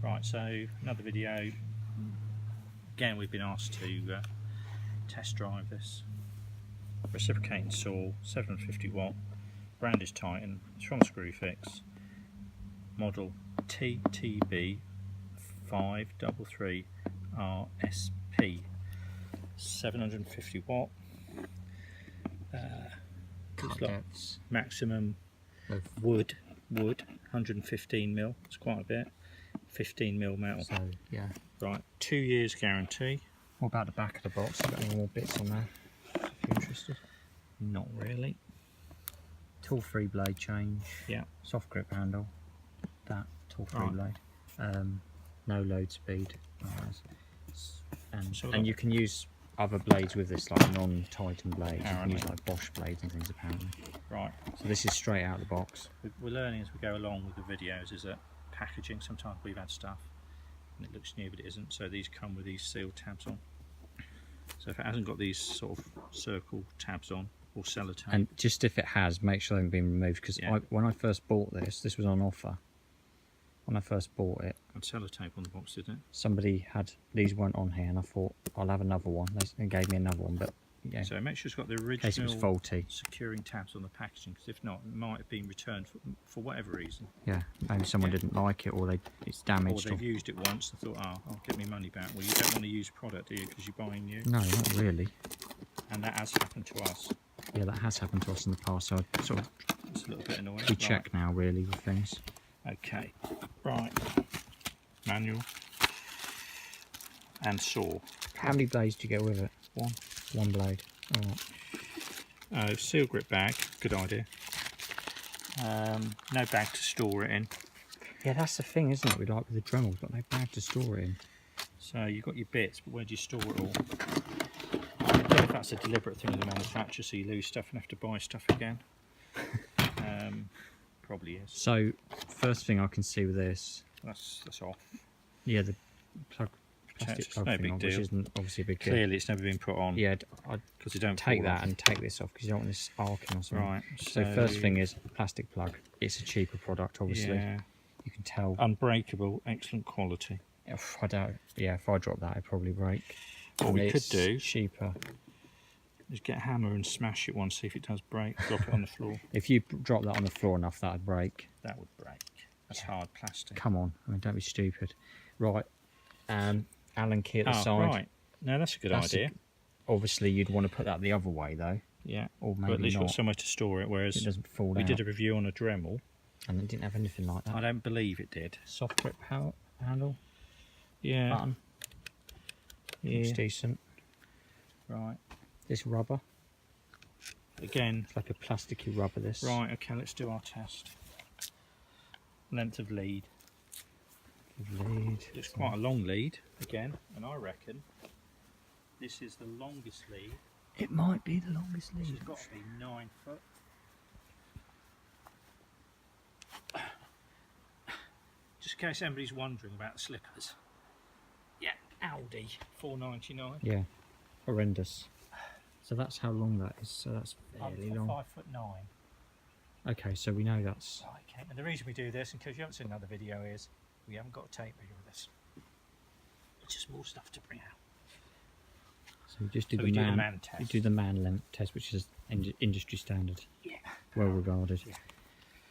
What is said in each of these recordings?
Right, so another video. Again, we've been asked to test drive this reciprocating saw, 750 watt, brand is Titan, it's from Screwfix, model TTB533RSP, 750 watt, maximum of wood 115mm, it's quite a bit, 15mm metal. So yeah. Right, 2 years guarantee. What about the back of the box? You've got any more bits on there if you're interested? Not really. Tool-free blade change. Yeah. Soft grip handle. That tool-free Right. blade. No load speed. So And you can use other blades with this, like non-Titan blades. You can Apparently. use like Bosch blades and things apparently. Right. So this is straight out of the box. We're learning as we go along with the videos is that packaging, sometimes we've had stuff and it looks new but it isn't, so these come with these seal tabs on. So if it hasn't got these sort of circle tabs on or sellotape, And just if it has, make sure they've been removed, because Yeah. when I first bought this was on offer. When I first bought it, and sellotape on the box, didn't it? somebody had, these weren't on here, and I thought I'll have another one. They gave me another one, but yeah, So make sure it's got the in case it was original faulty. securing tabs on the packaging, because if not, it might have been returned for whatever reason. Yeah, maybe someone Yeah. didn't like it, or it's Or damaged. they've used it once and thought, oh, I'll get my money back. Well, you don't want to use product, do you? Because you're buying new. No, not really. And that has happened to us. Yeah, that has happened to us in the past, so I sort of, It's a little bit annoying. we check now really with things. Okay, right. Manual and saw. How many blades do you get with it? One. One blade. Alright. Seal grip bag, good idea. No bag to store it in. Yeah, that's the thing, isn't it? We like with the Dremel, we've got no bag to store it in. So you've got your bits, but where do you store it all? I don't know if that's a deliberate thing of the manufacturer, so you lose stuff and have to buy stuff again. Probably is. So, first thing I can see with this, That's off. yeah, the plastic It's plug no thing big on, which deal. isn't obviously a big deal. Clearly, it's never been put on. Yeah, I'd because you don't take fall that off. and take this off, because you don't want this arcing or something. Right. So first thing is a plastic plug. It's a cheaper product, obviously. Yeah. You can tell. Unbreakable, excellent quality. I doubt. Yeah, if I drop that, it'd probably break. What And we could it's do cheaper. is get a hammer and smash it once, see if it does break. Drop it on the floor. If you drop that on the floor enough, that'd break. That would break. That's hard plastic. Come on, I mean, don't be stupid. Right, Allen key at the Oh, side. right. No, that's a good That's idea. Obviously, you'd want to put that the other way though, Yeah. or But at maybe least you've not. got somewhere to store it, whereas It doesn't fall we down. did a review on a Dremel. And it didn't have anything like that. I don't believe it did. Soft grip handle Yeah. button. Looks Yeah. decent. Right. This rubber, Again. it's like a plasticky rubber. This. Right, okay, let's do our test. Length of lead. Lead. It's quite a long lead, again, and I reckon this is the longest lead. It might be the longest This lead. has got to be 9 foot. Just in case anybody's wondering about the slippers. Yeah, Aldi, $4.99. Yeah, horrendous. So that's how long that is. So that's fairly long. 5'9". Okay, so we know that's. Right, okay. And the reason we do this, in case you haven't seen another video, is we haven't got a tape measure with us. It's just more stuff to bring out. So you just do So the we do man. the man test. You do the man length test, which is industry standard. Yeah. Well regarded. Yeah.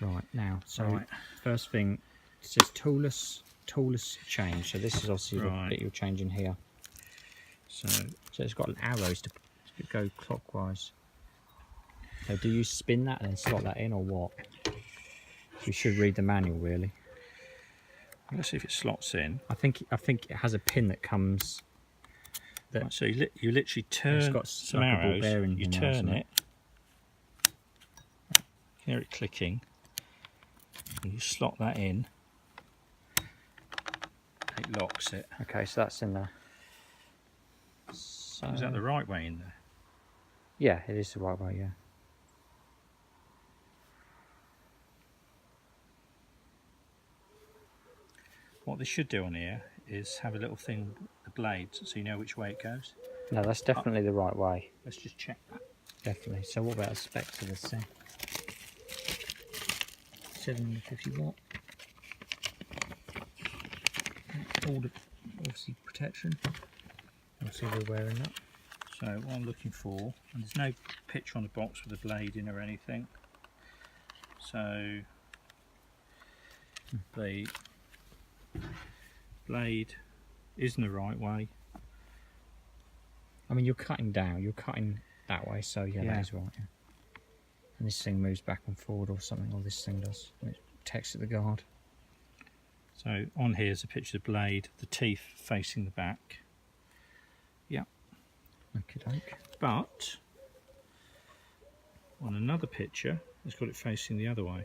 Right now, so Right. first thing, it says toolless change. So this is obviously Right. the bit you're changing here. So it's got arrows to go clockwise. So do you spin that and then slot that in, or what? We should read the manual really. let's see if it slots in. I think it has a pin that comes. Right, so you literally turn got some like a ball arrows, bearing you in there, turn isn't it, you can hear it clicking, and you slot that in, it locks it. Okay, so that's in there. So, Is that the right way in there? yeah, it is the right way. Yeah. What they should do on here is have a little thing, the blades, so you know which way it goes. No, that's definitely the right way. Let's just check that. Definitely. So what about a spec for this thing? 750 watt. all the obviously protection. Obviously we're wearing that. So what I'm looking for, and there's no picture on the box with a blade in or anything. So the blade isn't the right way. I mean, you're cutting down, you're cutting that way, so yeah, that is right. Yeah. And this thing moves back and forward or something, or this thing does, and it protects at the guard. So on here is a picture of the blade, the teeth facing the back. Yeah. Okie doke. But on another picture, it's got it facing the other way.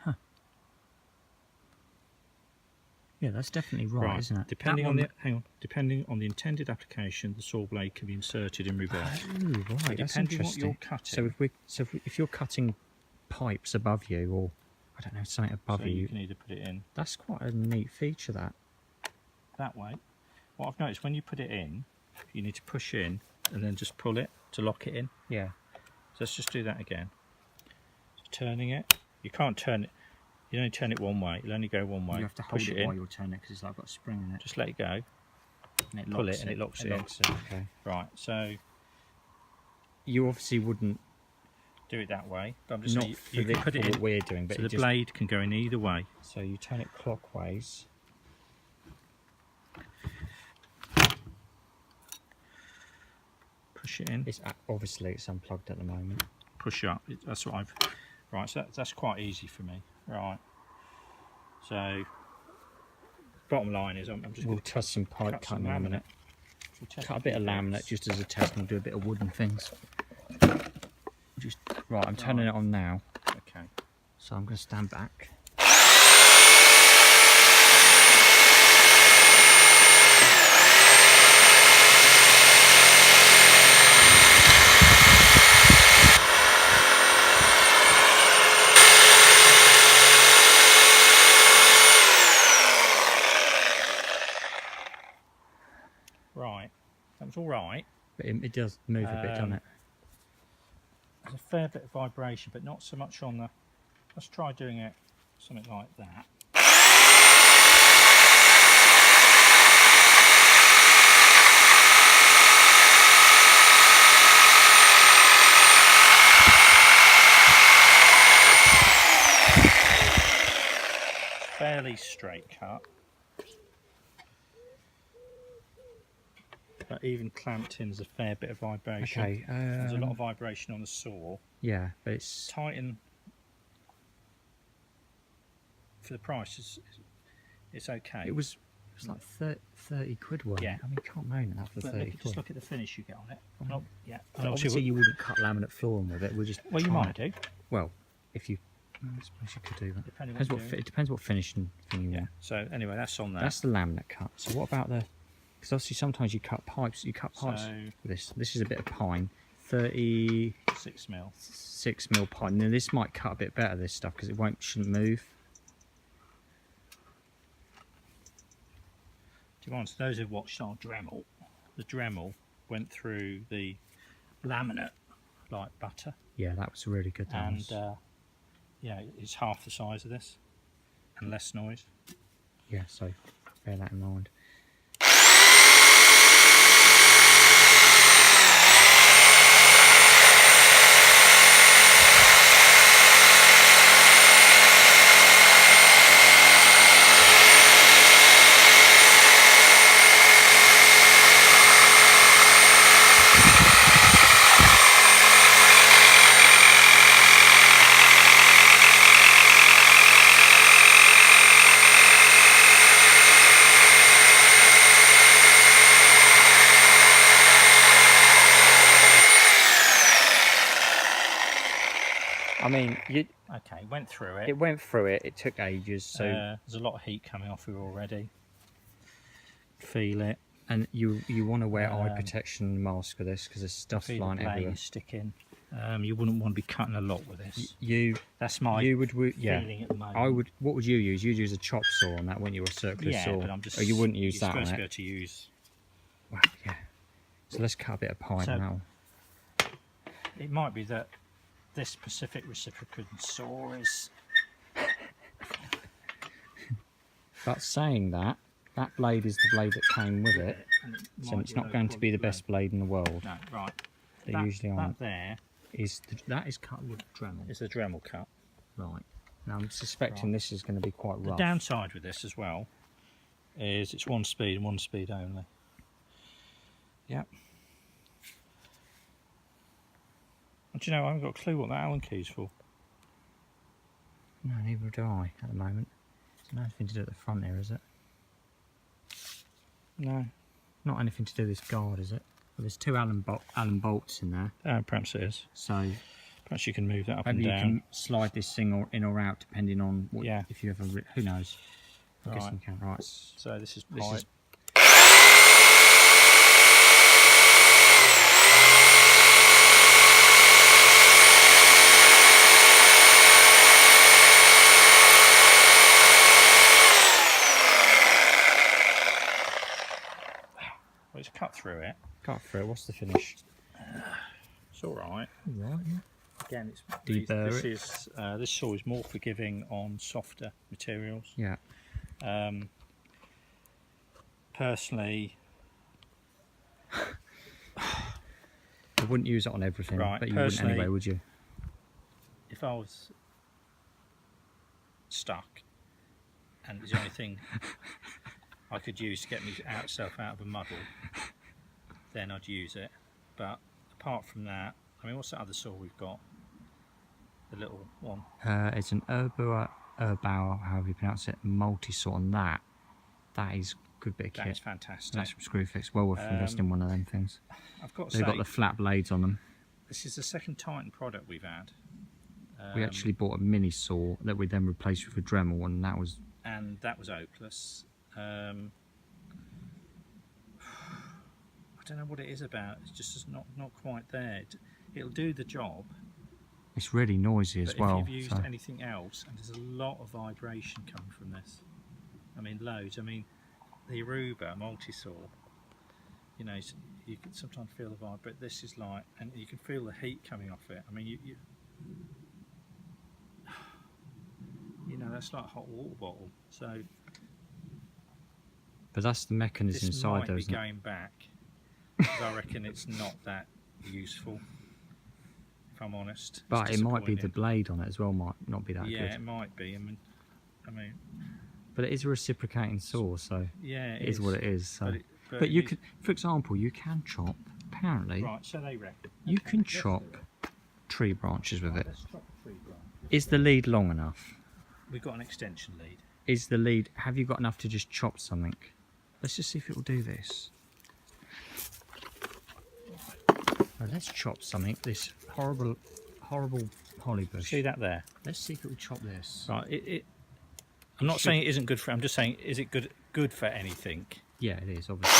Huh. Yeah, that's definitely right, isn't it? Depending on the intended application, the saw blade can be inserted in reverse. Oh, right, So that's depending interesting. what you're cutting. If you're cutting pipes above you, or I don't know, something above so you can either put it in that's quite a neat feature. that way. What I've noticed, when you put it in, you need to push in and then just pull it to lock it in. Yeah. So let's just do that again. So turning it, you can't turn it. You only turn it one way. You'll only go one way. You have to hold push it in. while you're turning it because it's like got a spring in it. Just let it go. And it Pull it and it locks it in. Okay. Right. So You obviously wouldn't. do it that way. But I'm just Not saying, for, you can put it what in. we're doing, but So it the just, blade can go in either way. so you turn it clockwise. Push it in. It's obviously it's unplugged at the moment. Push up. That's what I've. Right. So that's quite easy for me. Right. So bottom line is, I'm just We'll going to test some pipe cut some cutting in a minute. We'll test Cut a bit of few laminate bits. just as a test, and we'll do a bit of wooden things. Just right. I'm turning it on now, Okay. so I'm going to stand back. Right. That was all right. But it does move a bit, doesn't it? There's a fair bit of vibration, but not so much on the. Let's try doing it something like that. Fairly straight cut, but even clamped in, there's a fair bit of vibration. Okay. There's a lot of vibration on the saw. Yeah, but it's Titan, for the price, it's okay. it was like 30 quid, wasn't Yeah. it? I mean, you can't moan at that for But 30 if you just quid. look at the finish you get on it. Mm. Yeah. But obviously, you wouldn't cut laminate flooring with it. We'll just Well, you try might it. do. Well, if you, I suppose you could do that. Depending Depends what what you it depends what finishing thing you Yeah. want. So anyway, that's on there. That's the laminate cut. So what about the? Because obviously sometimes you cut pipes. You cut pipes So with this. This is a bit of pine. 36 6mm. mil pine. Now this might cut a bit better. This stuff because it shouldn't move. Do you want those who've watched our Dremel? The Dremel went through the laminate like butter, Yeah, that was really good. That and was. yeah, it's half the size of this and less noise. Yeah, so bear that in mind. I mean, Okay, went through it. it went through it. It took ages. So There's a lot of heat coming off here already. Feel it. and you want to wear eye protection mask for this because there's stuff Feel flying the blade everywhere. sticking. You wouldn't want to be cutting a lot with this. That's my you would yeah. feeling at the moment. I would. What would you use? You'd use a chop saw on that, wouldn't you? Or a circular Yeah, saw. but I'm just. Oh, you wouldn't use you're that on supposed to be it. able to use. Wow, yeah. So let's cut a bit of pine So- now. It might be that this Pacific reciprocating saw is. But saying that, that blade is the blade that came with it, so it's not going to be the best blade in the world. No, right. They usually aren't. That there that is cut with Dremel. is a Dremel cut. Right. Now I'm suspecting this is going to be quite rough. The downside with this as well is it's one speed and one speed only. Yep. And do you know, I haven't got a clue what that Allen key's for. No, neither do I at the moment. There's nothing to do at the front here, is it? No. Not anything to do with this guard, is it? Well, there's two Allen bolts in there. Perhaps it is. So perhaps you can move that up maybe and down. you can slide this thing in or out depending on what, if you ever. Who knows? I guess you can. Right. So this is well, it's cut through it. Cut through. What's the finish? It's all right. Right. Yeah. Again, it's this saw is more forgiving on softer materials. Yeah. Personally, I wouldn't use it on everything, right, but you wouldn't anyway, would you? If I was stuck and it was the only thing I could use to get myself out of a muddle, then I'd use it. But apart from that, I mean, what's that other saw we've got? The little one. It's an Erbauer, however you pronounce it, multi-saw, and that is a good bit of kit. That is fantastic. That's from Screwfix. Well worth investing in one of them things. I've got to They've say, got the flat blades on them. This is the second Titan product we've had. We actually bought a mini saw that we then replaced with a Dremel, and that was hopeless. I don't know what it is about. It's just not quite there. It'll do the job. It's really noisy as well. If you've used anything else, and there's a lot of vibration coming from this. I mean, loads. I mean, the Aruba multi-saw, you know, you can sometimes feel the vibe, but this is like, and you can feel the heat coming off it. I mean, you know, that's like a hot water bottle. So, but that's the mechanism inside, though, isn't it? Going back, because I reckon it's not that useful. If I'm honest. But it might be the blade on it as well. Might not be that good. Yeah, it might be. I mean. But it is a reciprocating saw, so yeah, it is what it is. So. But you could, for example, you can chop. Apparently, right. So they reckon you can chop tree branches with it. Let's chop a tree branch. Is the lead long enough? We've got an extension lead. Is the lead? Have you got enough to just chop something? Let's just see if it will do this. Right, let's chop something. This horrible holly bush. See that there? Let's see if it will chop this. Right. I'm not saying it isn't good for. I'm just saying, is it good for anything? Yeah, it is, obviously.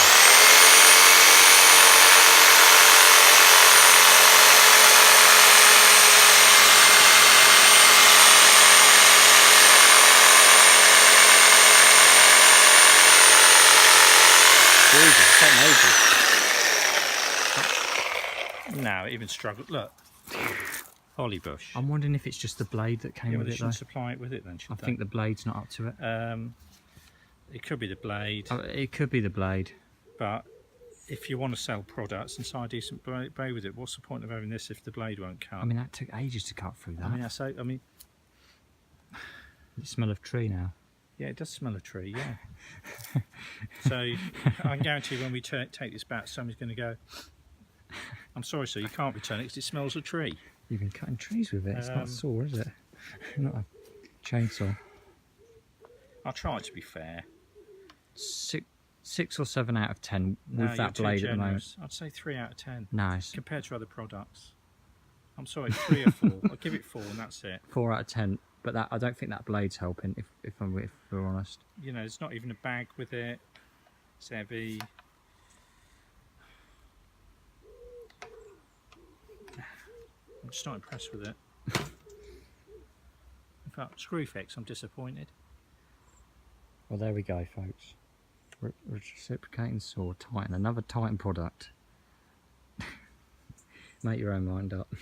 Jesus, taking ages. No, it even struggled. Look, holly bush. I'm wondering if it's just the blade that came with they it, shouldn't though. supply it with it then, should I they? think the blade's not up to it. It could be the blade. It could be the blade. But if you want to sell products and sell a decent blade with it, what's the point of having this if the blade won't cut? I mean, that took ages to cut through that. I mean, the smell of tree now. Yeah, it does smell of tree, yeah. So I can guarantee when we take this back, somebody's going to go, I'm sorry, sir, you can't return it because it smells of tree. You've been cutting trees with it. It's not a saw, is it? Not a chainsaw. I'll try to be fair. 6 or 7 out of 10 with that blade at the moment. I'd say 3 out of 10. Nice. Compared to other products. I'm sorry, 3 or 4. I'll give it 4 and that's it. 4 out of 10. But that, I don't think that blade's helping, if we're honest. You know, there's not even a bag with it. It's heavy. I'm just not impressed with it. In fact, Screwfix, I'm disappointed. Well, there we go, folks. Reciprocating saw, Titan, another Titan product. Make your own mind up.